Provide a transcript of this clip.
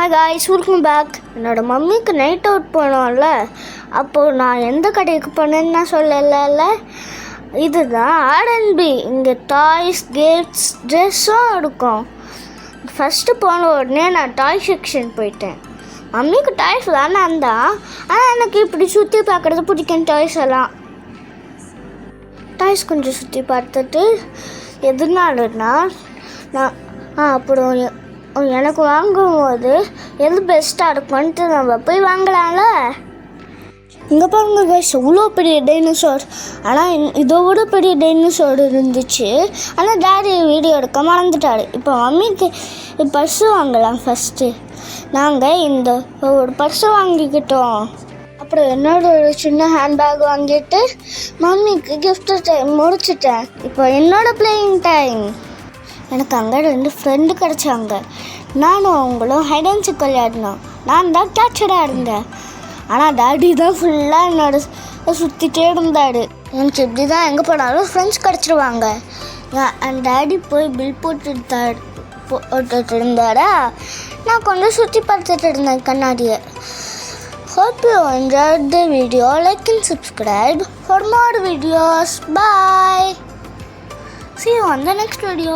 Hi guys, welcome back. என்னோடய மம்மிக்கு night out போனோம்ல, அப்போது நான் எந்த கடைக்கு போனேன்னு நான் சொல்லலை. இதுதான் ஆர்என்பி. இங்கே டாய்ஸ், கிஃப்ட்ஸ், ட்ரெஸ்ஸும் இருக்கும். ஃபஸ்ட்டு போன உடனே நான் டாய் செக்ஷன் போயிட்டேன். மம்மிக்கு டாய்ஸ் வேணாம் தான், ஆனால் எனக்கு இப்படி சுற்றி பார்க்குறது பிடிக்கும். டாய்ஸ் கொஞ்சம் சுற்றி பார்த்துட்டு எதுனாலன்னா நான் அப்புறம் எனக்கு வாங்கும்போது எது பெஸ்ட்டாக இருக்கும்ன்ட்டு நம்ம போய் வாங்கலாம்ல. இங்கே பாருங்க கைஸ், எவ்வளோ பெரிய டைனோசர். ஆனால் இதோட பெரிய டைனோசர் இருந்துச்சு. ஆனால் டேடி வீடியோ எடுக்க மறந்துட்டார். இப்போ மம்மிக்கு பர்ஸு வாங்கலாம். ஃபஸ்ட்டு நாங்கள் இந்த ஒரு பர்ஸு வாங்கிக்கிட்டோம். அப்புறம் என்னோட ஒரு சின்ன ஹேண்ட்பேக் வாங்கிட்டு மம்மிக்கு கிஃப்ட் டைம் முடிச்சிட்டேன். இப்போ என்னோட பிளேயிங் டைம். எனக்கு அங்கே 2 ஃப்ரெண்டு கிடச்சாங்க. நானும் அவங்களும் ஹைட் அண்ட் சீக் விளையாடினோம். நான் தான் கேட்சராக இருந்தேன். ஆனால் டாடி தான் ஃபுல்லாக என்னோட சுற்றிட்டே இருந்தார். எனக்கு இப்படி தான் எங்கே போனாலும் ஃப்ரெண்ட்ஸ் கிடச்சிருவாங்க. என் டாடி போய் பில் போட்டுட்டு இருந்தாரா, நான் கொஞ்சம் சுற்றி பார்த்துட்டு இருந்தேன் கண்ணாடியை. Hope you enjoyed the video. Like and subscribe for more videos. Bye. See you on the next video.